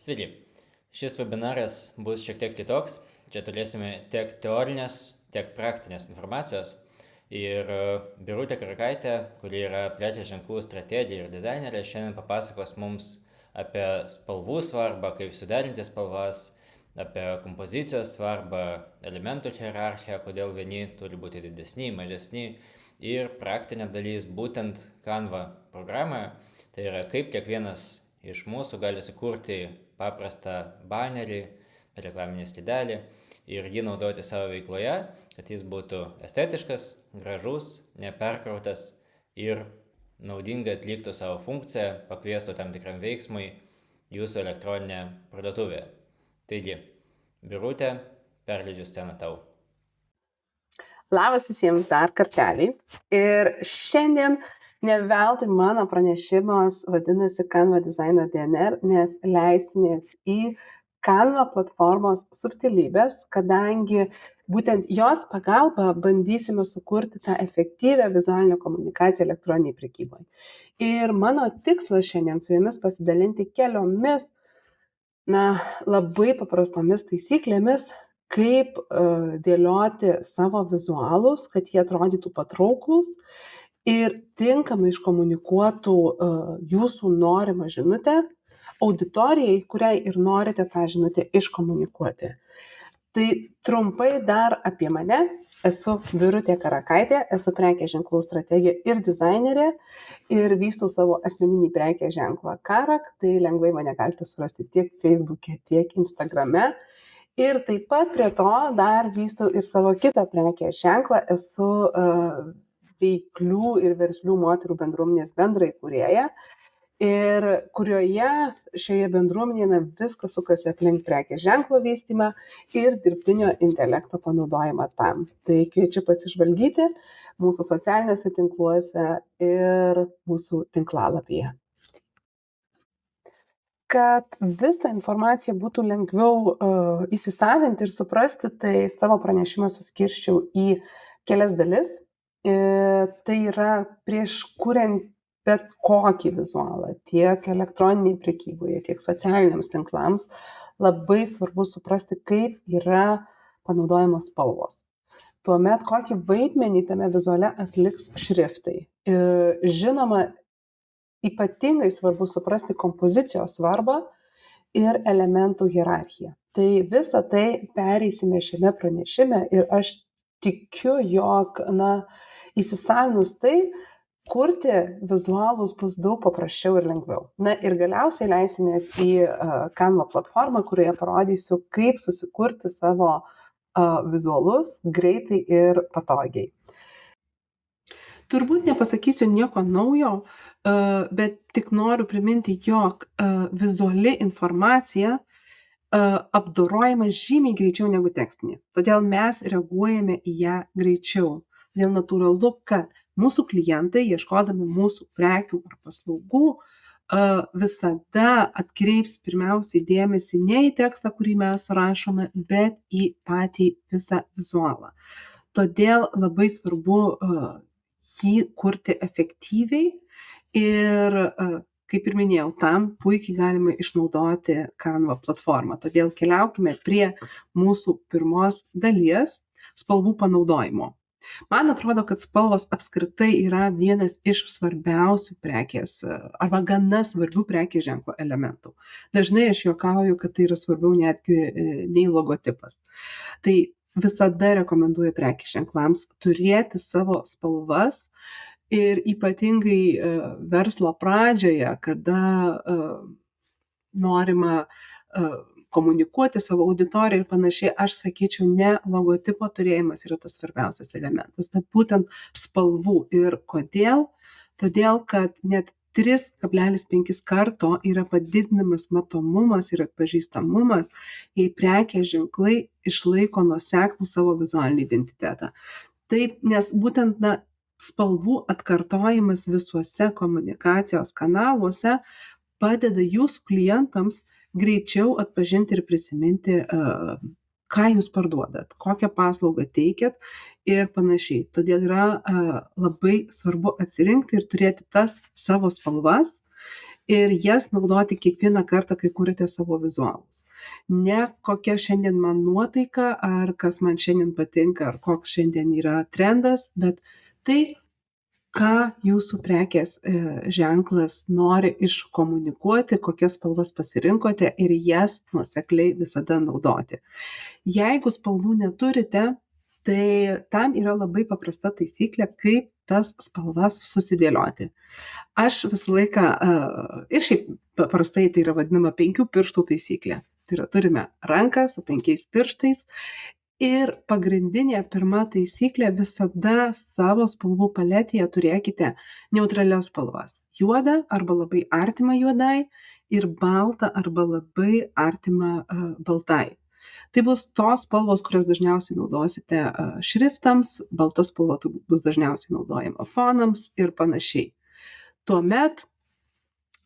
Sveiki. Šis webinaras bus šiek tiek kitoks. Čia turėsime tiek teorinės, tiek praktinės informacijos. Ir Birutė Karakaitė, kuri yra prekės ženklų strategija ir dizainerė, šiandien papasakos mums apie spalvų svarbą, kaip suderinti spalvas, apie kompozicijos svarbą, elementų hierarchiją, kodėl vieni turi būti didesni, mažesni. Ir praktinė dalis būtent Canva programoje, tai yra kaip kiekvienas iš mūsų gali sukurti paprastą banerį, reklaminį skydelį ir jį naudoti savo veikloje, kad jis būtų estetiškas, gražus, neperkrautas ir naudingai atliktų savo funkciją, pakviestų tam tikram veiksmui jūsų elektroninę parduotuvę. Taigi, Birutė, perleidžiu sceną tau. Labas visiems dar kartelį. Ir šiandien ne veltui mano pranešimas vadinasi Canva dizaino DNR, nes leisimės į Canva platformos subtilybės, kadangi būtent jos pagalba bandysime sukurti tą efektyvią vizualinę komunikaciją elektroniniai prekyboje. Ir mano tikslas šiandien su jumis pasidalinti keliomis labai paprastomis taisyklėmis, kaip dėlioti savo vizualus, kad jie atrodytų patrauklus ir tinkamai iškomunikuotų jūsų norimą žinutę auditorijai, kuriai ir norite tą žinutę iškomunikuoti. Tai trumpai dar apie mane. Esu Birutė Karakaitė, esu prekės ženklų strategė ir dizainerė ir vystau savo asmeninį prekės ženklą Karak, tai lengvai mane galite surasti tiek Facebook'e, tiek Instagram'e. Ir taip pat prie to dar vystau ir savo kitą prekės ženklą, esu veiklių ir verslių moterų bendruomenės bendraįkūrėja, ir kurioje šioje bendruomenėje viskas sukasi aplink prekės ženklo vystymą ir dirbtinio intelekto panaudojimą tam. Tai kviečiu pasižvalgyti mūsų socialiniuose tinkluose ir mūsų tinklalapyje. Kad visą informaciją būtų lengviau įsisavinti ir suprasti, tai savo pranešimą suskirščiau į kelias dalis. Tai yra prieš kuriant bet kokį vizualą, tiek elektroniniai prekyboje, tiek socialiniams tinklams, labai svarbu suprasti, kaip yra panaudojamos spalvos. Tuomet kokį vaidmenį tame vizuale atliks šriftai. Žinoma, ypatingai svarbu suprasti kompozicijos svarbą ir elementų hierarchiją. Tai visą tai pereisime šiame pranešime ir aš tikiu, jog įsisavinus tai, kurti vizualus bus daug paprasčiau ir lengviau. Ir galiausiai leisimės į Canva platformą, kurioje parodysiu, kaip susikurti savo vizualus greitai ir patogiai. Turbūt nepasakysiu nieko naujo, bet tik noriu priminti, jog vizuali informacija apdorojama žymiai greičiau negu tekstinė. Todėl mes reaguojame į ją greičiau. Todėl natūralu, kad mūsų klientai, ieškodami mūsų prekių ar paslaugų, visada atkreips pirmiausiai dėmesį ne į tekstą, kurį mes surašome, bet į patį visą vizualą. Todėl labai svarbu jį kurti efektyviai ir, kaip ir minėjau, tam puikiai galime išnaudoti Canva platformą. Todėl keliaukime prie mūsų pirmos dalies – spalvų panaudojimo. Man atrodo, kad spalvos apskritai yra vienas iš svarbiausių prekės arba gana svarbių prekės ženklo elementų. Dažnai aš juokauju, kad tai yra svarbiau netgi nei logotipas. Tai visada rekomenduoju prekės ženklams turėti savo spalvas ir ypatingai verslo pradžioje, kada norima komunikuoti savo auditoriją ir panašiai, aš sakyčiau, ne logotipo turėjimas yra tas svarbiausias elementas, bet būtent spalvų. Ir kodėl? Todėl, kad net 3,5 karto yra padidinamas matomumas ir atpažįstamumas, jei prekės ženklai išlaiko nuoseklų savo vizualinį identitetą. Taip, nes būtent spalvų atkartojimas visuose komunikacijos kanaluose padeda jūsų klientams greičiau atpažinti ir prisiminti, ką jūs parduodat, kokią paslaugą teikiat ir panašiai. Todėl yra labai svarbu atsirinkti ir turėti tas savo spalvas ir jas naudoti kiekvieną kartą, kai kuriate savo vizualus. Ne kokia šiandien man nuotaika, ar kas man šiandien patinka, ar koks šiandien yra trendas, bet tai, ką jūsų prekės ženklas nori iškomunikuoti, kokias spalvas pasirinkote ir jas nuosekliai visada naudoti. Jeigu spalvų neturite, tai tam yra labai paprasta taisyklė, kaip tas spalvas susidėlioti. Aš visą laiką, ir šiaip paprastai tai yra vadinama 5 pirštų taisyklė. Tai yra, turime ranką su 5 pirštais ir pagrindinė pirma taisyklė - visada savo spalvų paletėje turėkite neutralias spalvas. Juodą arba labai artimą juodai ir baltą arba labai artimą baltai. Tai bus tos spalvos, kurias dažniausiai naudosite šriftams, balta spalva bus dažniausiai naudojama fonams ir panašiai. Tuomet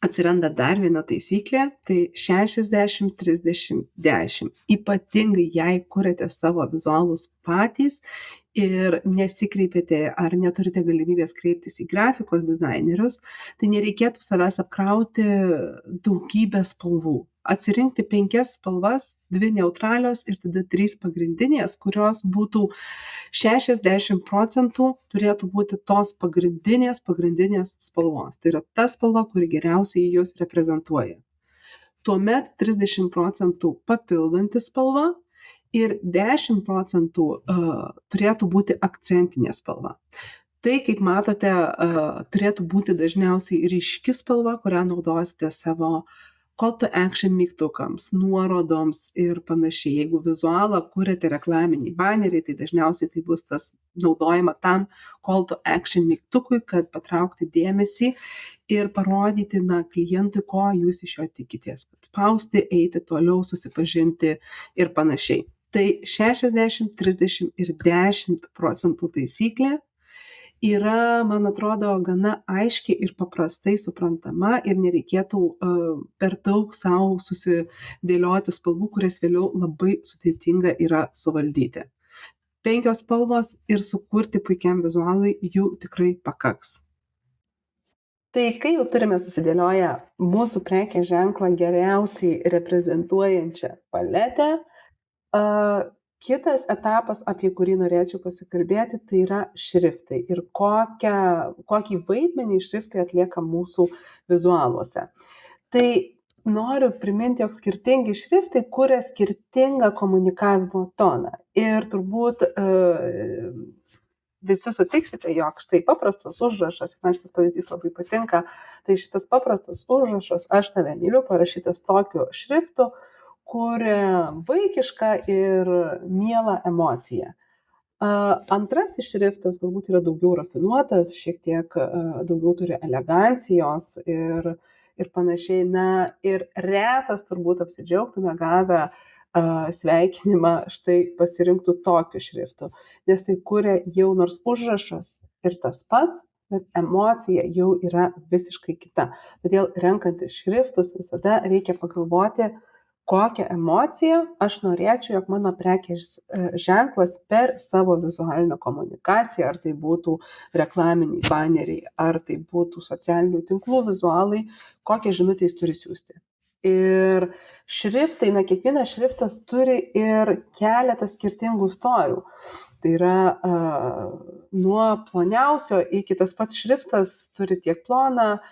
atsiranda dar viena taisyklė, tai 60-30-10. Ypatingai, jei kuriate savo vizualus patys ir nesikreipiate ar neturite galimybės kreiptis į grafikos dizainerius, tai nereikėtų savęs apkrauti daugybę spalvų. Atsirinkti 5 spalvas, 2 neutralios ir tada 3 pagrindinės, kurios būtų 60% turėtų būti tos pagrindinės spalvos. Tai yra ta spalva, kuri geriausiai jūs reprezentuoja. Tuomet 30% papildanti spalva ir 10% turėtų būti akcentinė spalva. Tai, kaip matote, turėtų būti dažniausiai ryški spalva, kurią naudosite savo call to action mygtukams, nuorodoms ir panašiai. Jeigu vizualą kuriate reklaminį banerį, tai dažniausiai tai bus tas naudojama tam call to action mygtukui, kad patraukti dėmesį ir parodyti klientui, ko jūs iš jo tikitės. Spausti, eiti toliau, susipažinti ir panašiai. Tai 60, 30 ir 10% taisyklė yra, man atrodo, gana aiškiai ir paprastai suprantama ir nereikėtų per daug savo susidėlioti spalvų, kurias vėliau labai sudėtinga yra suvaldyti. 5 spalvos ir sukurti puikiam vizualui jų tikrai pakaks. Tai kai jau turime susidėlioję mūsų prekės ženklą geriausiai reprezentuojančią paletę, kitas etapas, apie kurį norėčiau pasikalbėti, tai yra šriftai ir kokį vaidmenį šriftai atlieka mūsų vizualuose. Tai noriu priminti, jog skirtingi šriftai kuria skirtingą komunikavimo toną. Ir turbūt visi sutiksite, jog štai paprastas užrašas, man šitas pavyzdys labai patinka, tai šitas paprastas užrašas, aš tave myliu, parašytas tokiu šriftu, kuria vaikišką ir mielą emociją. Antrasis šriftas galbūt yra daugiau rafinuotas, šiek tiek daugiau turi elegancijos ir panašiai. Ir retas turbūt apsidžiaugtume gavę sveikinimą štai pasirinktų tokiu šriftu, nes tai kuria jau nors užrašas ir tas pats, bet emocija jau yra visiškai kita. Todėl renkantis šriftus visada reikia pagalvoti, kokią emociją aš norėčiau, jog mano prekės ženklas per savo vizualinę komunikaciją, ar tai būtų reklaminiai baneriai, ar tai būtų socialinių tinklų vizualai, kokią žinutę jis turi siūsti. Ir šriftai, kiekvienas šriftas turi ir keletą skirtingų istorijų. Tai yra nuo ploniausio iki tas pats šriftas turi tiek ploną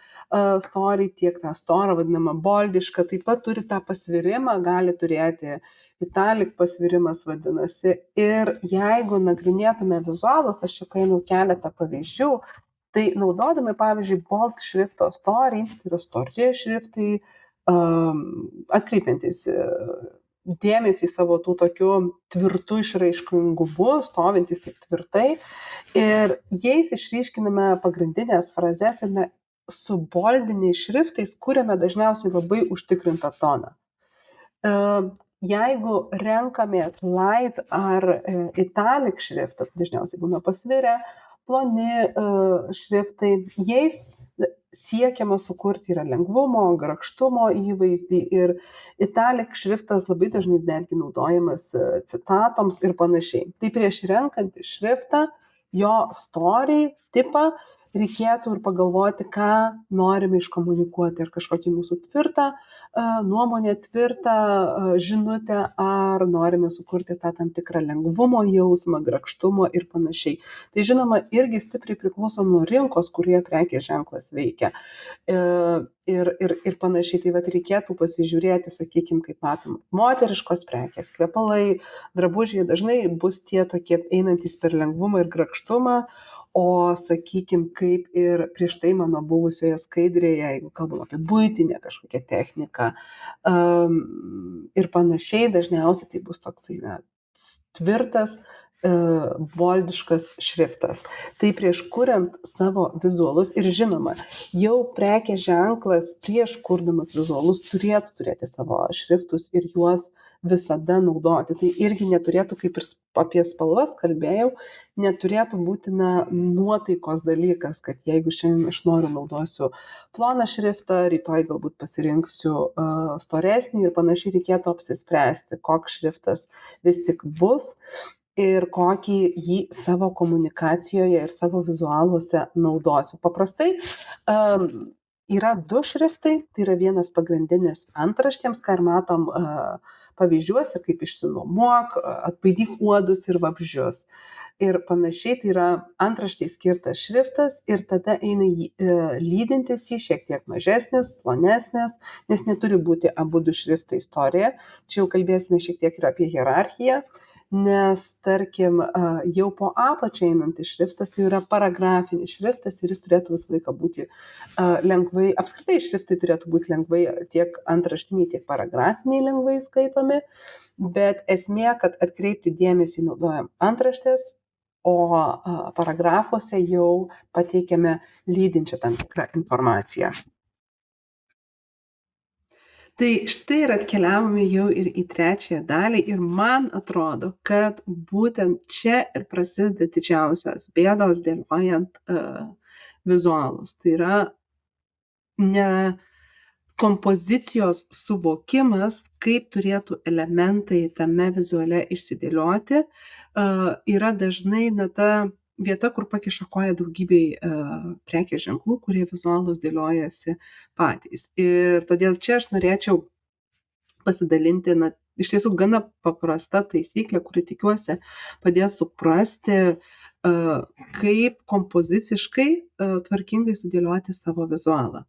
storį, tiek tą storą vadinamą boldišką, taip pat turi tą pasvirimą, gali turėti italic pasvirimas vadinasi. Ir jeigu nagrinėtume vizualus, aš čia paėmiau keletą pavyzdžių, tai naudodami, pavyzdžiui, bold šrifto story, tai yra storė šriftai, atkreipiantys dėmesį į savo tų tokių tvirtų išraiškingumu, stovintys taip tvirtai. Ir jais išryškiname pagrindinės frazes ir su boldiniais šriftais kuriame dažniausiai labai užtikrintą toną. Jeigu renkamės light ar italic šriftą, dažniausiai būna pasvirę, ploni šriftai, jais siekiama sukurti yra lengvumo, grakštumo įvaizdį ir italic šriftas labai dažnai netgi naudojamas citatoms ir panašiai. Tai prieš renkantį šriftą, jo storį, tipą, reikėtų ir pagalvoti, ką norime iškomunikuoti, ar kažkokį mūsų tvirtą nuomonę, tvirtą žinutę, ar norime sukurti tą tam tikrą lengvumo jausmą, grakštumo ir panašiai. Tai žinoma, irgi stipriai priklauso nuo rinkos, kurie prekės ženklas veikia. Ir panašiai. Tai vat reikėtų pasižiūrėti, sakykime, kaip matom, moteriškos prekės, kvepalai, drabužiai dažnai bus tie tokie einantys per lengvumą ir grakštumą, o sakykime, kaip ir prieš tai mano buvusioje skaidrėje, jeigu kalbam apie buitinę kažkokią techniką ir panašiai, dažniausiai tai bus toksai tvirtas, boldiškas šriftas. Tai prieš kuriant savo vizualus ir žinoma, jau prekės ženklas prieš kurdamas vizualus turėtų turėti savo šriftus ir juos visada naudoti. Tai irgi neturėtų, kaip ir apie spalvas kalbėjau, neturėtų būti nuotaikos dalykas, kad jeigu šiandien aš noriu naudosiu ploną šriftą, rytoj galbūt pasirinksiu storesnį ir panašiai, reikėtų apsispręsti, koks šriftas vis tik bus ir kokį jį savo komunikacijoje ir savo vizualuose naudosiu. Paprastai yra du šriftai, tai yra vienas pagrindinis antraštėms, ką ir matom pavyzdžiuose, kaip išsinuomuok, atbaidyk uodus ir vabzdžius. Ir panašiai, tai yra antraštėje skirtas šriftas ir tada eina lydintis jį šiek tiek mažesnis, plonesnis, nes neturi būti abu du šriftai istorija. Čia jau kalbėsime šiek tiek ir apie hierarchiją. Nes, tarkim, jau po apačią einantis šriftas, tai yra paragrafinis šriftas ir jis turėtų visą laiką būti lengvai, apskritai šriftai turėtų būti lengvai tiek antraštiniai, tiek paragrafiniai lengvai skaitomi, bet esmė, kad atkreipti dėmesį naudojam antraštės, o paragrafuose jau pateikiame lydinčią tam tikrą informaciją. Tai štai ir atkeliavome jau ir į trečiąją dalį ir man atrodo, kad būtent čia ir prasideda didžiausios bėdos dėliojant vizualus. Tai yra ne kompozicijos suvokimas, kaip turėtų elementai tame vizuale išsidėlioti, yra dažnai ta vieta, kur pakiša koją daugybei prekės ženklų, kurie vizualus dėliojasi patys. Ir todėl čia aš norėčiau pasidalinti, iš tiesų gana paprasta taisyklė, kuri tikiuosi padės suprasti, kaip kompoziciškai tvarkingai sudėlioti savo vizualą.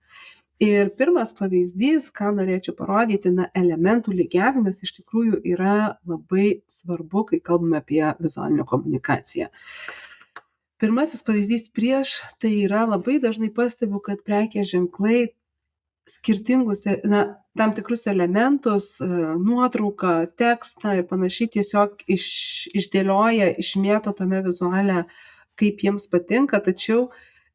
Ir pirmas pavyzdys, ką norėčiau parodyti, elementų lygiavimas iš tikrųjų yra labai svarbu, kai kalbame apie vizualinę komunikaciją. Pirmasis pavyzdys prieš, tai yra labai dažnai pastebiu, kad prekės ženklai skirtingus, tam tikrus elementus, nuotrauką, tekstą ir panašiai tiesiog išdėlioja, išmėto tame vizuale, kaip jiems patinka, tačiau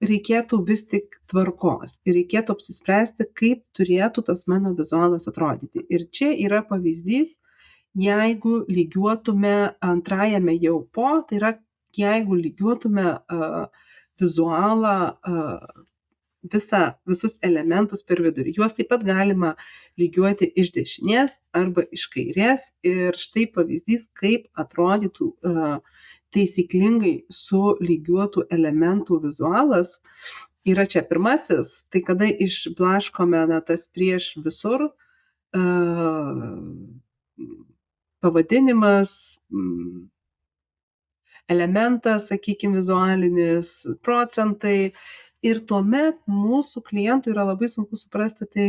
reikėtų vis tik tvarkos ir reikėtų apsispręsti, kaip turėtų tas mano vizualas atrodyti. Ir čia yra pavyzdys, jeigu lygiuotume antrajame jau po, tai yra jeigu lygiuotume vizualą, visus elementus per vidurį. Juos taip pat galima lygiuoti iš dešinės arba iš kairės. Ir štai pavyzdys, kaip atrodytų taisyklingai sulygiuotų elementų vizualas. Yra čia pirmasis, tai kada išblaškome tas prieš visur, pavadinimas, elementas, sakykime, vizualinis, procentai. Ir tuomet mūsų klientui yra labai sunku suprasti, tai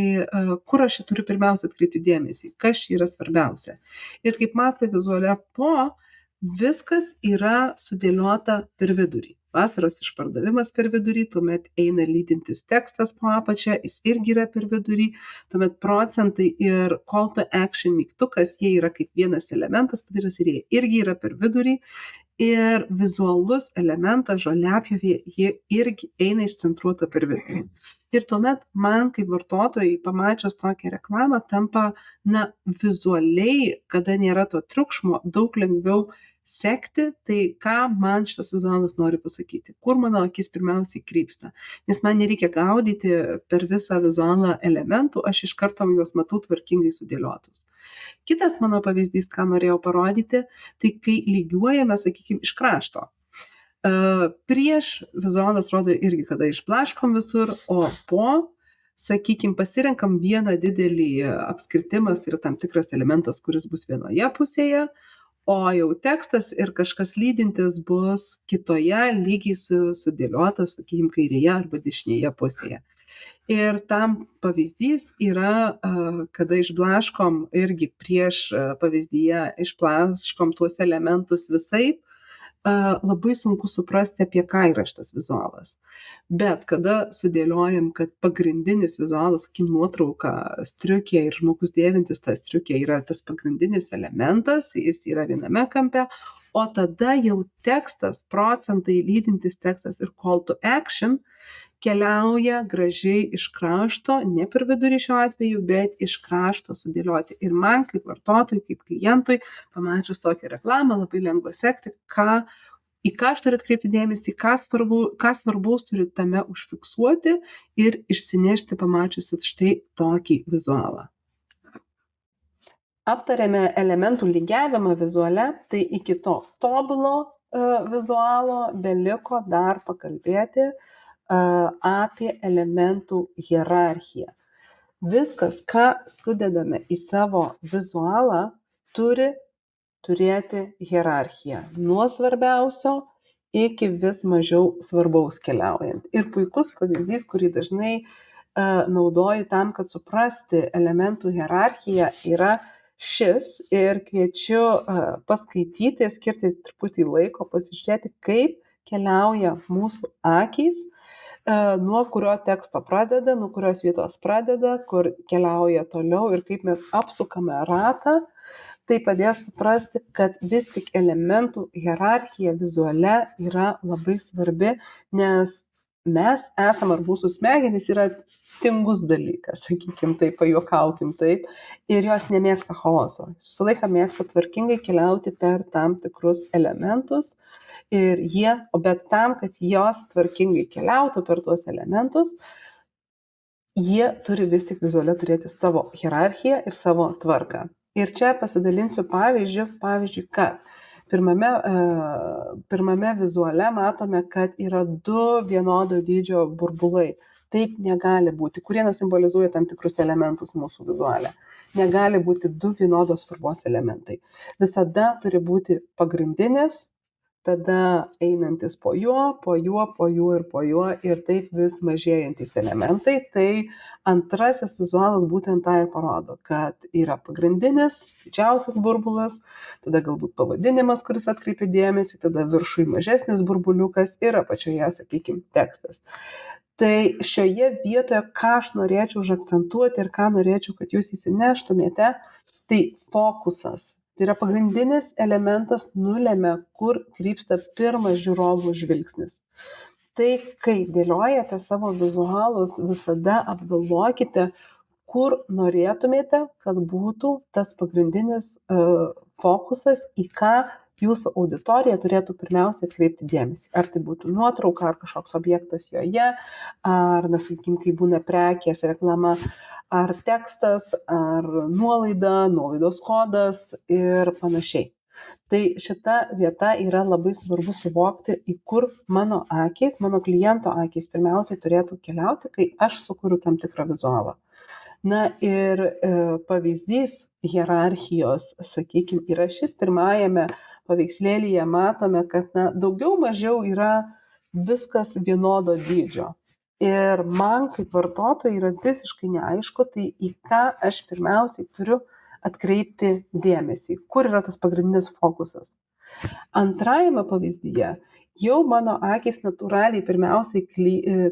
kur aš čia turiu pirmiausia atkreipti dėmesį, kas čia yra svarbiausia. Ir kaip matai vizuale po, viskas yra sudėliota per vidurį. Vasaros išpardavimas per vidurį, tuomet eina lydintis tekstas po apačią, jis irgi yra per vidurį, tuomet procentai ir call to action mygtukas, jie yra kaip vienas elementas padarytas ir jie irgi yra per vidurį. Ir vizualus elementas žoliapjovė, jie irgi eina išcentruota per vidurį. Ir tuomet man kaip vartotojai pamačius tokią reklamą tampa, vizualiai, kada nėra to triukšmo, daug lengviau sekti, tai ką man šitas vizualas nori pasakyti, kur mano akis pirmiausiai krypsta. Nes man nereikia gaudyti per visą vizualą elementų, aš iš karto juos matau tvarkingai sudėliotus. Kitas mano pavyzdys, ką norėjau parodyti, tai kai lygiuojame, sakykime, iš krašto. Prieš vizualas rodo irgi, kada išblaškom visur, o po, sakykime, pasirenkam vieną didelį apskritimas, tai yra tam tikras elementas, kuris bus vienoje pusėje, o jau tekstas ir kažkas lydintis bus kitoje, lygiai sudėliotas, sakykime, kairėje arba dešinėje pusėje. Ir tam pavyzdys yra, kada išblaškom irgi prieš pavyzdyje, išblaškom tuos elementus visaip, labai sunku suprasti, apie ką yra šitas vizualas. Bet kada sudėliojam, kad pagrindinis vizualas, sakykim, nuotrauka, striukė ir žmogus dėvintis tą striukę yra tas pagrindinis elementas, jis yra viename kampe, o tada jau tekstas, procentai lydintis tekstas ir call to action keliauja gražiai iš krašto, ne per vidurį šiuo atveju, bet iš krašto sudėlioti. Ir man kaip vartotojui, kaip klientui, pamačius tokią reklamą, labai lengva sekti, į ką aš turiu atkreipti dėmesį, ką svarbaus turiu tame užfiksuoti ir išsinešti pamačiusi štai tokį vizualą. Aptarėme elementų lygiavimą vizuale, tai iki to tobulo vizualo beliko dar pakalbėti apie elementų hierarchiją. Viskas, ką sudedame į savo vizualą, turi turėti hierarchiją. Nuo svarbiausio iki vis mažiau svarbaus keliaujant. Ir puikus pavyzdys, kurį dažnai naudoju tam, kad suprasti elementų hierarchiją, yra šis. Ir kviečiu paskaityti, skirti truputį laiko, pasižiūrėti, kaip keliauja mūsų akys, nuo kurio teksto pradeda, nuo kurios vietos pradeda, kur keliauja toliau ir kaip mes apsukame ratą. Tai padės suprasti, kad vis tik elementų hierarchija vizuale yra labai svarbi, nes mes esam, ar mūsų smegenys yra tingus dalykas, sakykim taip, pajuokaukim taip, ir jos nemėgsta chaoso. Jos visą laiką mėgsta tvarkingai keliauti per tam tikrus elementus. Bet tam, kad jos tvarkingai keliautų per tuos elementus, jie turi vis tik vizuale turėti savo hierarchiją ir savo tvarką. Ir čia pasidalinsiu pavyzdžiui, kad pirmame vizuale matome, kad yra 2 vienodo dydžio burbulai. Taip negali būti, kurie simbolizuoja tam tikrus elementus mūsų vizuale. Negali būti 2 vienodos svarbos elementai. Visada turi būti pagrindinis, tada einantis po juo ir taip vis mažėjantis elementai. Tai antrasis vizualas būtent tą ir parodo, kad yra pagrindinis, didžiausias burbulas, tada galbūt pavadinimas, kuris atkreipia dėmesį, tada viršui mažesnis burbuliukas ir apačioje, sakykime, tekstas. Tai šioje vietoje, ką aš norėčiau užakcentuoti ir ką norėčiau, kad jūs įsineštumėte, tai fokusas. Tai yra pagrindinis elementas nulemia, kur krypsta pirmas žiūrovų žvilgsnis. Tai kai dėliojate savo vizualus, visada apgalvokite, kur norėtumėte, kad būtų tas pagrindinis fokusas, į ką jūsų auditorija turėtų pirmiausia atkreipti dėmesį. Ar tai būtų nuotrauka, ar kažkoks objektas joje, ar, sakykime, kai būna prekės reklama, ar tekstas, ar nuolaidos kodas ir panašiai. Tai šita vieta yra labai svarbu suvokti, į kur mano kliento akys pirmiausiai turėtų keliauti, kai aš sukuriu tam tikrą vizualą. Na ir pavyzdys hierarchijos, sakykime, yra šis. Pirmajame paveikslėlyje matome, kad daugiau mažiau yra viskas vienodo dydžio. Ir man kaip vartotojai yra visiškai neaišku, tai į ką aš pirmiausiai turiu atkreipti dėmesį, kur yra tas pagrindinis fokusas. Antrajame pavyzdyje jau mano akys natūraliai pirmiausiai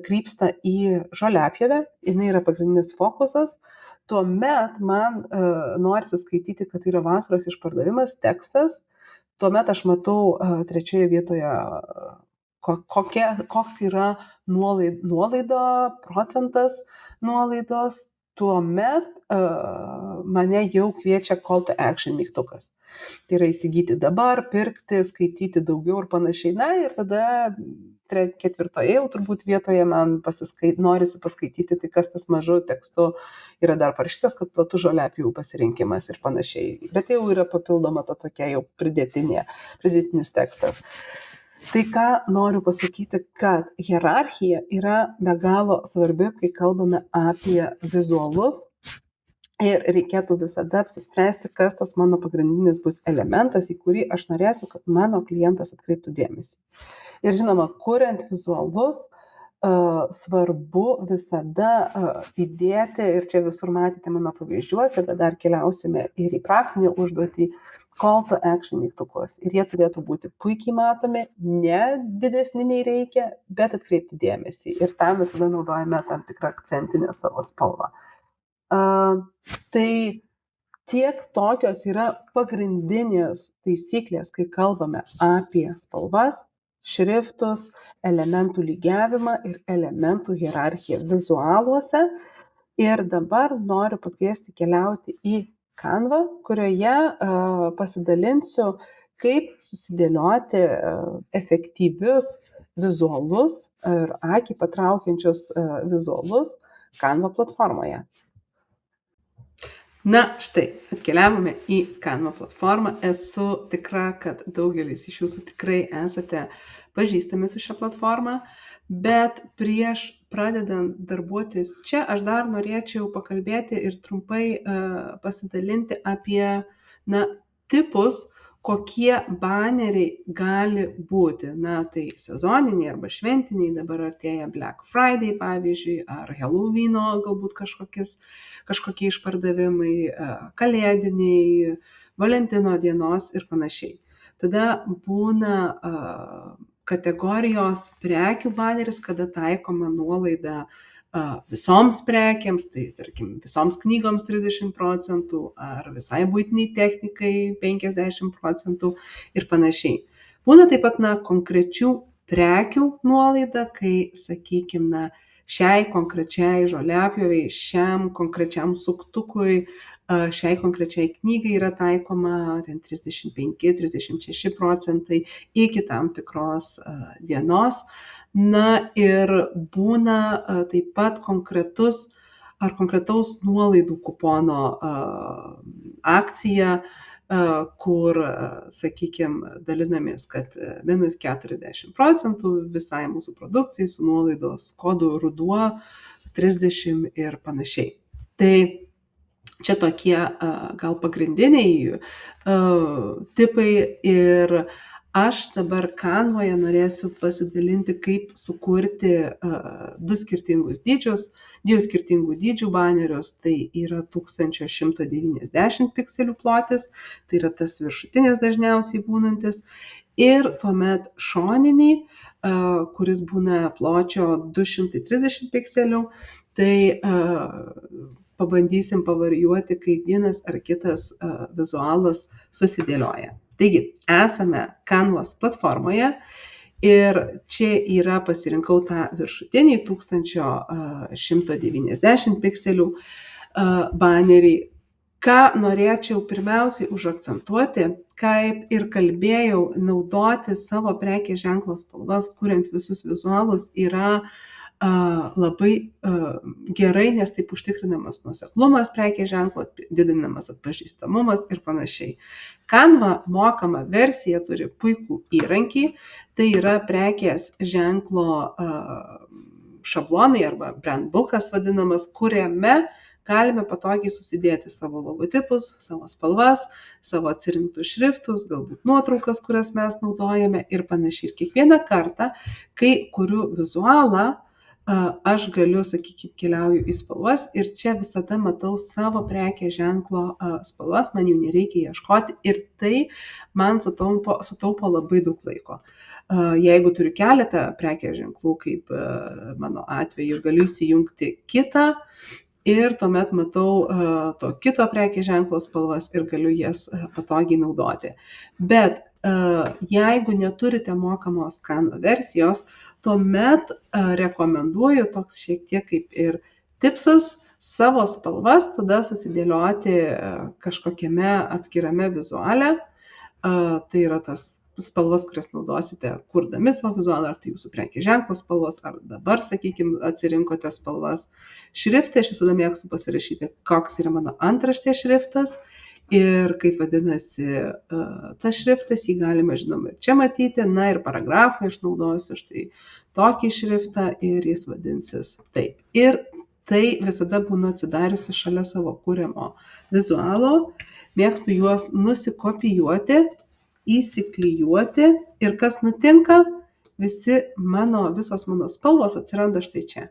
krypsta į žoliapjovę, jinai yra pagrindinis fokusas, tuomet man norisi skaityti, kad yra vasaros išpardavimas, tekstas, tuomet aš matau trečioje vietoje, koks yra nuolaido procentas nuolaidos, tuomet mane jau kviečia call to action mygtukas. Tai yra įsigyti dabar, pirkti, skaityti daugiau ir panašiai. Na ir tada ketvirtoje jau turbūt vietoje man norisi paskaityti, tai kas tas mažu tekstu yra dar parašytas, kad platų žoliapjovų pasirinkimas ir panašiai. Bet jau yra papildoma ta tokia jau pridėtinis tekstas. Tai ką noriu pasakyti, kad hierarchija yra be galo svarbi, kai kalbame apie vizualus. Ir reikėtų visada apsispręsti, kas tas mano pagrindinis bus elementas, į kurį aš norėsiu, kad mano klientas atkreiptų dėmesį. Ir žinoma, kuriant vizualus, svarbu visada įdėti, ir čia visur matėte mano pavyzdžiuose, bet dar keliausime ir į praktinį užduotį, call to action mygtukus. Ir jie turėtų būti puikiai matomi, ne didesni nei reikia, bet atkreipti dėmesį. Ir tam visada naudojame tam tikrą akcentinę savo spalvą. Tai tiek tokios yra pagrindinės taisyklės, kai kalbame apie spalvas, šriftus, elementų lygiavimą ir elementų hierarchiją vizualuose. Ir dabar noriu pakviesti keliauti į Canva, kurioje pasidalinsiu, kaip susidėlioti efektyvius vizualus ir akį patraukiančius vizualus Canva platformoje. Na štai, atkeliavome į Canva platformą. Esu tikra, kad daugelis iš jūsų tikrai esate pažįstami su šią platformą, bet prieš pradedant darbuotis čia, aš dar norėčiau pakalbėti ir trumpai pasidalinti apie tipus, kokie baneriai gali būti. Tai sezoniniai arba šventiniai, dabar artėja Black Friday, pavyzdžiui, ar Halloweeno galbūt kažkokie išpardavimai, kalėdiniai, Valentino dienos ir panašiai. Tada būna kategorijos prekių baneris, kada taikoma nuolaida visoms prekiams, tai tarkim visoms knygoms 30% ar visai buitiniai technikai 50% ir panašiai. Būna taip pat konkrečių prekių nuolaida, kai, sakykime, šiai konkrečiai žoliapjoviai, šiam konkrečiam suktukui, šiai konkrečiai knygai yra taikoma 35-36% iki tam tikros dienos. Ir būna taip pat konkretaus nuolaidų kupono akcija, kur, sakykime, dalinamės, kad minus 40% visai mūsų produkcijai su nuolaidos kodu ruduo 30 ir panašiai. Tai čia tokie gal pagrindiniai tipai ir aš dabar Canvoje norėsiu pasidalinti, kaip sukurti du skirtingų dydžių banerius. Tai yra 1190 pikselių plotis, tai yra tas viršutinis dažniausiai būnantis. Ir tuomet šoninį, kuris būna pločio 230 pikselių, tai pabandysim pavarijuoti, kaip vienas ar kitas vizualas susidėlioja. Taigi, esame Canvos platformoje ir čia yra pasirinkau tą viršutinį 1190 pikselių banerį. Ką norėčiau pirmiausiai užakcentuoti, kaip ir kalbėjau, naudoti savo prekės ženklo spalvas, kuriant visus vizualus, yra labai gerai, nes taip užtikrinamas nuoseklumas prekės ženklo, didinamas atpažįstamumas ir panašiai. Canva mokama versija turi puikų įrankį, tai yra prekės ženklo šablonai arba brandbookas vadinamas, kuriame galime patogiai susidėti savo logotipus, savo spalvas, savo atsirinktus šriftus, galbūt nuotraukas, kurias mes naudojame ir panašiai. Ir kiekvieną kartą, kai kuriu vizualą, aš galiu, sakykime, keliauju į spalvas ir čia visada matau savo prekės ženklo spalvas, man jų nereikia ieškoti ir tai man sutaupo labai daug laiko. Jeigu turiu keletą prekės ženklų, kaip mano atveju, galiu įsijungti kitą ir tuomet matau to kito prekės ženklo spalvas ir galiu jas patogiai naudoti. Bet jeigu neturite mokamos Canva versijos, tuomet rekomenduoju toks šiek tiek kaip ir tipsas savo spalvas tada susidėlioti kažkokiame atskirame vizuale. Tai yra tas spalvas, kurias naudosite kurdami savo vizualą, ar tai jūsų prekės ženklo spalvos, ar dabar, sakykime, atsirinkote spalvas. Šriftai, aš visada mėgstu pasirašyti, koks yra mano antraštės šriftas ir kaip vadinasi tas šriftas, jį galima, žinoma, ir čia matyti, na ir paragrafą aš naudosiu štai tokį šriftą ir jis vadinsis taip. Ir tai visada būnu atsidariusi šalia savo kuriamo vizualo, mėgstu juos nusikopijuoti, įsiklijuoti ir kas nutinka, visos mano spalvos atsiranda štai čia.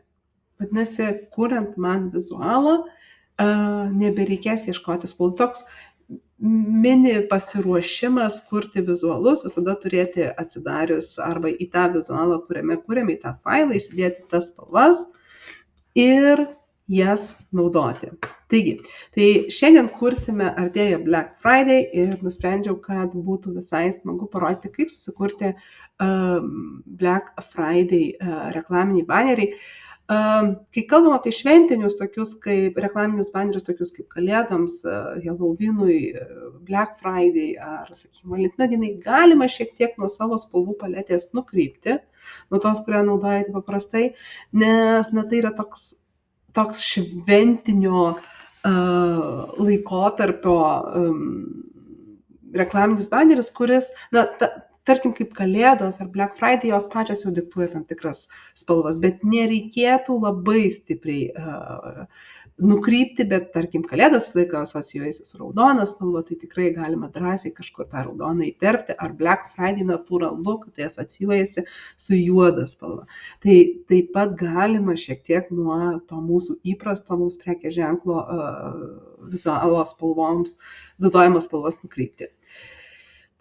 Vadinasi, kuriant man vizualą, nebereikės ieškoti spalvų. Toks mini pasiruošimas kurti vizualus, visada turėti atsidarius arba į tą vizualą, kuriame kuriame, į tą failą įsidėti tas spalvas ir jas naudoti. Taigi, tai šiandien kursime, artėja Black Friday ir nusprendžiau, kad būtų visai smagu parodyti, kaip susikurti Black Friday reklaminiai baneriai. Kai kalbam apie šventinius tokius kaip reklaminius banerius, tokius kaip Kalėdoms, Halloween'ui, Black Friday ar, sakykime, Valentino dienai, galima šiek tiek nuo savo spalvų paletės nukrypti, nuo tos, kurią naudojate paprastai, nes tai yra toks šventinio laikotarpio reklaminis baneris, kuris, tarkim, kaip Kalėdos ar Black Friday, jos pačios jau diktuoja tam tikras spalvas, bet nereikėtų labai stipriai nukrypti, bet tarkim, Kalėdos visą laiką asocijuojasi su raudona spalva, tai tikrai galima drąsiai kažkur tą raudoną įterpti, ar Black Friday natūralu, kad tai asocijuojasi su juoda spalva. Tai taip pat galima šiek tiek nuo to mūsų įprasto mums prekės ženklo vizualo spalvoms, naudojamos spalvos nukrypti.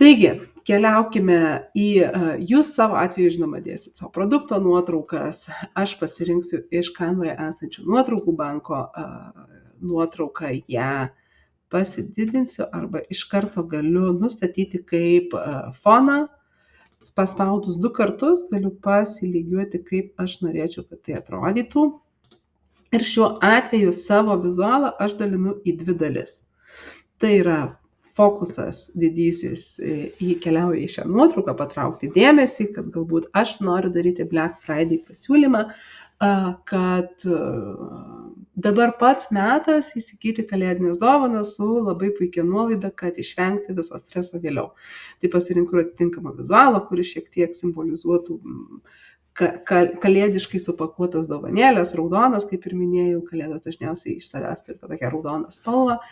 Taigi, keliaukime jūs savo atveju, žinoma, dėsit savo produkto nuotraukas, aš pasirinksiu iš Canvoje esančių nuotraukų banko nuotrauką, ją pasididinsiu arba iš karto galiu nustatyti kaip foną, paspaudus 2 kartus galiu pasilygiuoti, kaip aš norėčiau, kad tai atrodytų. Ir šiuo atveju savo vizualą aš dalinu į 2 dalis. Tai yra fokusas didysis keliauja į šią nuotrauką, patraukti dėmesį, kad galbūt aš noriu daryti Black Friday pasiūlymą, kad dabar pats metas įsigyti kalėdinės dovanas su labai puikia nuolaida, kad išvengti viso streso vėliau. Tai pasirinkau atitinkamą vizualą, kuris šiek tiek simbolizuotų kalėdiškai supakuotas dovanėlės, raudonas, kaip ir minėjau, kalėdas dažniausiai iš savęs turi tokią raudoną spalvą.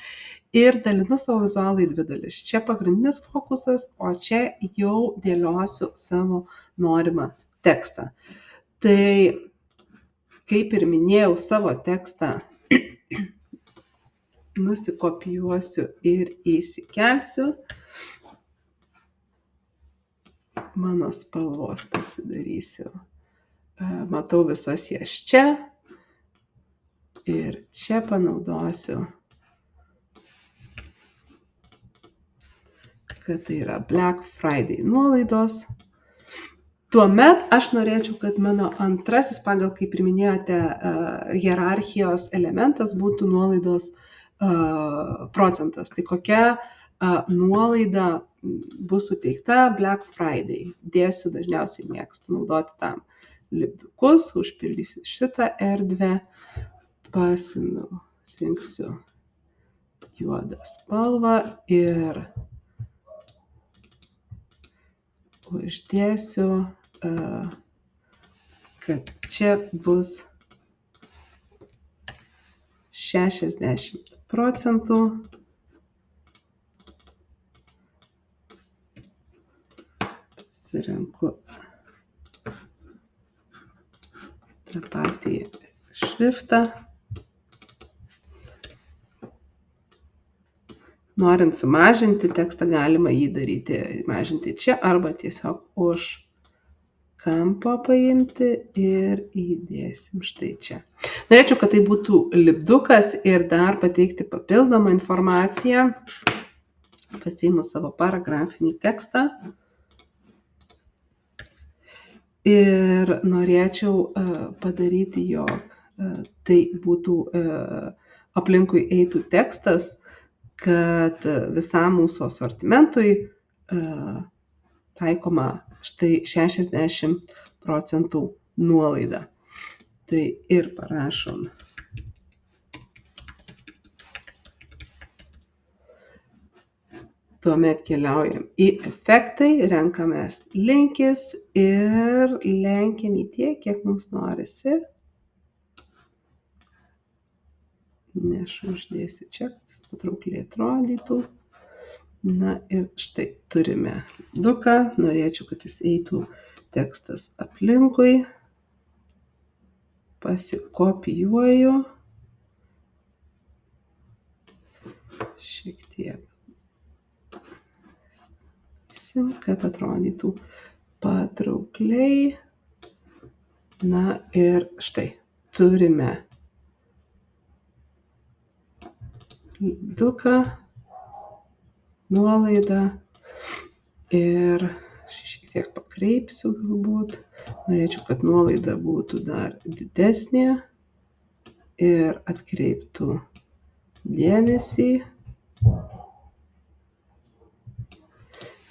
Ir dalinu savo vizualą į 2 dalis. Čia pagrindinis fokusas, o čia jau dėliosiu savo norimą tekstą. Tai, kaip ir minėjau, savo tekstą nusikopijuosiu ir įsikelsiu. Mano spalvos pasidarysiu. Matau visas jas čia. Ir čia panaudosiu, kad tai yra Black Friday nuolaidos. Tuomet aš norėčiau, kad mano antrasis pagal, kaip ir minėjote, hierarchijos elementas būtų nuolaidos procentas. Tai kokia nuolaida bus suteikta Black Friday. Dėsiu, dažniausiai mėgstu naudoti tam lipdukus, užpildysiu šitą erdvę, pasirinksiu juodą spalvą ir uždėsiu, kad čia bus 60%. Pasirenku tą patį šriftą. Norint sumažinti tekstą, galima jį daryti, mažinti čia arba tiesiog už kampo paimti ir įdėsim štai čia. Norėčiau, kad tai būtų lipdukas ir dar pateikti papildomą informaciją. Pasiimu savo paragrafinį tekstą ir norėčiau padaryti, jog tai būtų aplinkui eitų tekstas, kad visam mūsų asortimentui taikoma štai 60% nuolaida. Tai ir parašom Tuomet keliaujam į efektai, renkamės linkis ir lenkiam į tiek, kiek mums norisi. Aš uždėsiu čia, kad jis patraukliai atrodytų. Na ir štai turime duką, norėčiau, kad jis eitų tekstas aplinkui. Pasikopijuoju. Šiek tiek. Kad atrodytų patraukliai. Na ir štai turime duką, nuolaidą ir šiek tiek pakreipsiu galbūt. Norėčiau, kad nuolaida būtų dar didesnė ir atkreiptų dėmesį.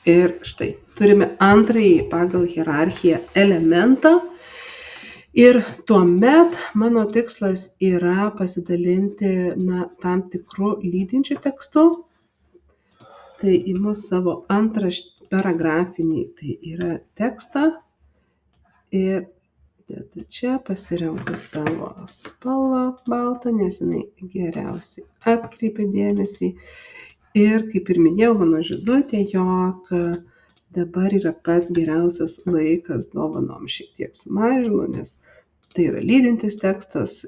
Ir štai turime antrąjį pagal hierarchiją elementą. Ir tuomet mano tikslas yra pasidalinti tam tikrų lydinčių tekstų. Tai imu savo antrą paragrafinį, tai yra tekstą. Ir čia pasirenku savo spalvą baltą, nes jinai geriausiai atkreipia dėmesį. Ir kaip ir minėjau mano žinutė, jog dabar yra pats geriausias laikas dovanom, šiek tiek sumažinu, nes tai yra lydintis tekstas.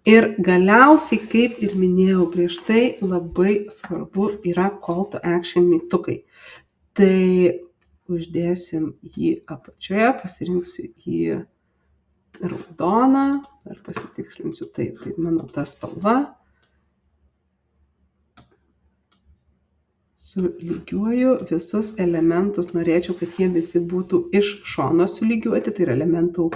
Ir galiausiai, kaip ir minėjau prieš tai, labai svarbu yra call to action mygtukai. Tai uždėsim jį apačioje, pasirinksiu jį raudoną, dar pasitikslinsiu, tai mano ta spalva. Sulygiuoju visus elementus, norėčiau, kad jie visi būtų iš šono sulygiuoti, tai yra elementų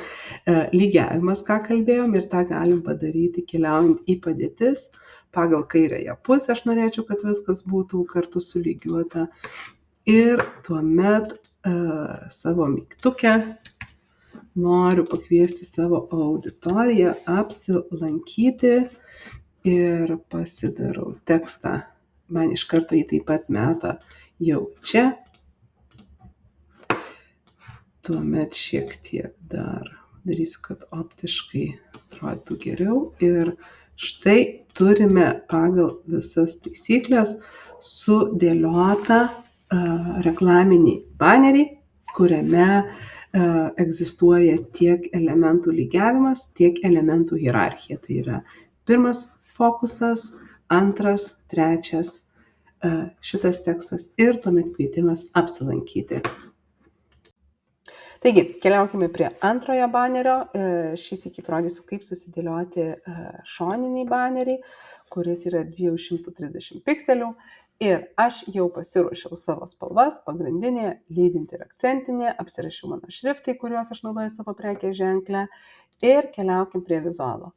lygiavimas, ką kalbėjom, ir tą galim padaryti keliaujant į padėtis. Pagal kairąją pusę aš norėčiau, kad viskas būtų kartu sulygiuota. Ir tuomet savo mygtukę noriu pakviesti savo auditoriją apsilankyti ir pasidarau tekstą. Man iš karto jį taip pat meta jau čia. Tuomet šiek tiek dar darysiu, kad optiškai atrodytų geriau. Ir štai turime pagal visas taisyklės sudėliotą reklaminį banerį, kuriame egzistuoja tiek elementų lygiavimas, tiek elementų hierarchija. Tai yra pirmas fokusas, antras, trečias šitas tekstas ir tuomet kvietimas apsilankyti. Taigi, keliaukime prie antrojo banerio. Šis iki parodysiu, kaip susidėlioti šoninį banerį, kuris yra 230 pikselių. Ir aš jau pasiruošiau savo spalvas, pagrindinė, lydinti ir akcentinė, apsirašiau mano šriftai, kuriuos aš naudoju savo prekės ženklę, ir keliaukim prie vizualo.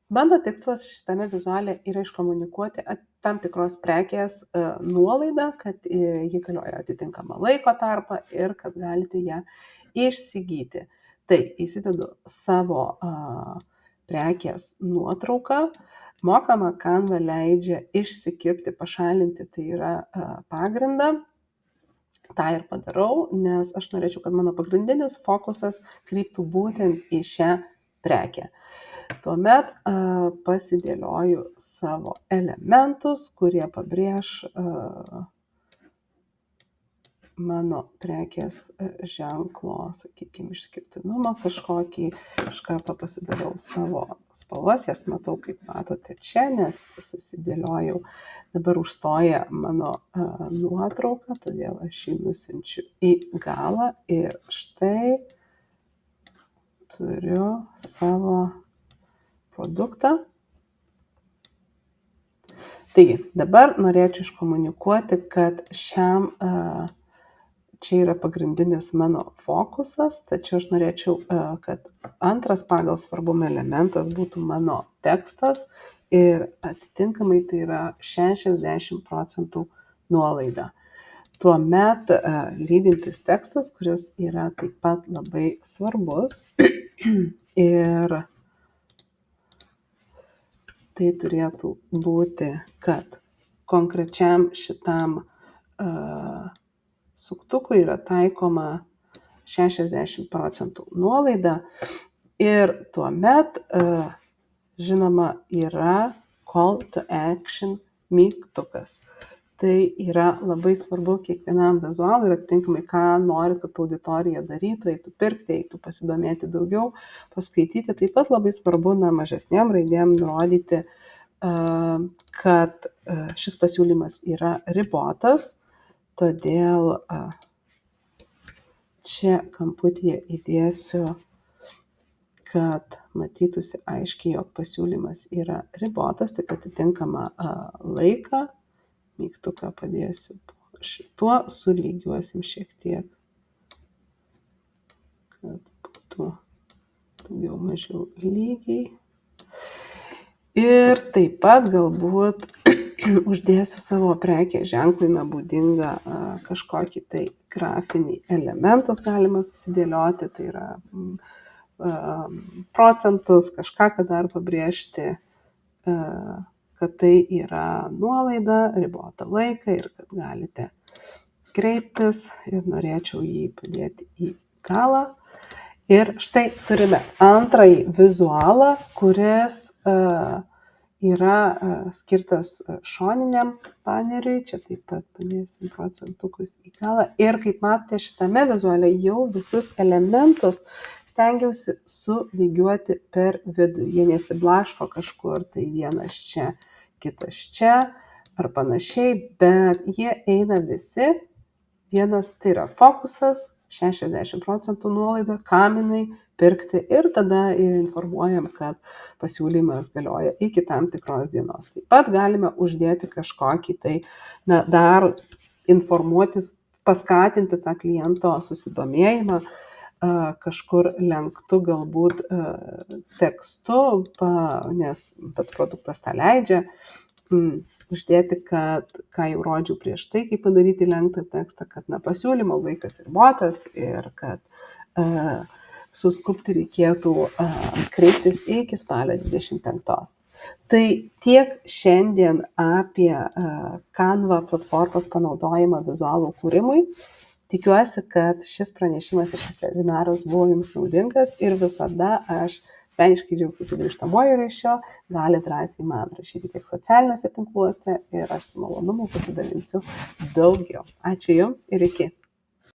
Mano tikslas šitame vizuale yra iškomunikuoti tam tikros prekės nuolaidą, kad ji galioja atitinkamą laiko tarpą ir kad galite ją įsigyti. Tai įsidedu savo prekės nuotrauką. Mokama Canva leidžia išsikirpti, pašalinti, tai yra pagrindą. tą ir padarau, nes aš norėčiau, kad mano pagrindinis fokusas kryptų būtent į šią prekę. Tuomet pasidėlioju savo elementus, kurie pabrėž mano prekės ženklo, sakykime, išskirtinumą kažkokį. Iš karto pasidarau savo spalvas, jas matau, kaip matote čia, nes susidėliojau. Dabar užstoja mano nuotrauką, todėl aš jį nusiunčiu į galą ir štai turiu savo produktą. Taigi, dabar norėčiau iškomunikuoti, kad šiam čia yra pagrindinis mano fokusas, tačiau aš norėčiau, kad antras pagal svarbumą elementas būtų mano tekstas ir atitinkamai tai yra 60% nuolaida. Tuomet lydintis tekstas, kuris yra taip pat labai svarbus ir tai turėtų būti, kad konkrečiam šitam suktukui yra taikoma 60% nuolaida ir tuomet, žinoma, yra call to action mygtukas. Tai yra labai svarbu kiekvienam vizualui ir atitinkamai, ką norit, kad auditorija darytų, eitų pirkti, eitų pasidomėti daugiau, paskaityti. Taip pat labai svarbu mažesnėm raidėm nurodyti, kad šis pasiūlymas yra ribotas, todėl čia kamputyje įdėsiu, kad matytųsi aiškiai, jog pasiūlymas yra ribotas, tik atitinkamą laiką, mygtuką padėsiu po šituo, sulygiuosim šiek tiek, kad būtų daugiau mažiau lygiai. Ir taip pat galbūt uždėsiu savo prekės ženklui būdingą kažkokį tai grafinį elementus galima susidėlioti, tai yra procentus, kažką, kad dar pabrėžti, kad tai yra nuolaida, ribotą laiką ir kad galite kreiptis ir norėčiau jį padėti į galą. Ir štai turime antrąjį vizualą, kuris yra skirtas šoniniam baneriui. Čia taip pat padėsim procentukus į galą. Ir kaip matote, šitame vizuale jau visus elementus stengiausi sulygiuoti per vidų. Jie nesiblaško kažkur, tai vienas čia, kitas čia ar panašiai, bet jie eina visi. Vienas tai yra fokusas, 60% nuolaida, kaminai, pirkti ir tada informuojam, kad pasiūlymas galioja iki tam tikros dienos. Taip pat galime uždėti kažkokį tai, dar informuotis, paskatinti tą kliento susidomėjimą, kažkur lenktų galbūt tekstu, nes pats produktas tą leidžia. Uždėti, kad, ką jau rodžiau prieš tai, kaip padaryti lenktą tekstą, kad pasiūlymo laikas ribotas ir kad suskubti reikėtų kreiptis iki spalio 25. Tai tiek šiandien apie Canva platformos panaudojimą vizualų kūrimui. Tikiuosi, kad šis pranešimas ir šis webinaras buvo jums naudingas ir visada aš asmeniškai džiaugsiuosi grįžtamuoju ryšiu, gali drąsiai man rašyti tiek socialiniuose tinkluose ir aš su malonumu pasidalinsiu daugiau. Ačiū Jums ir iki.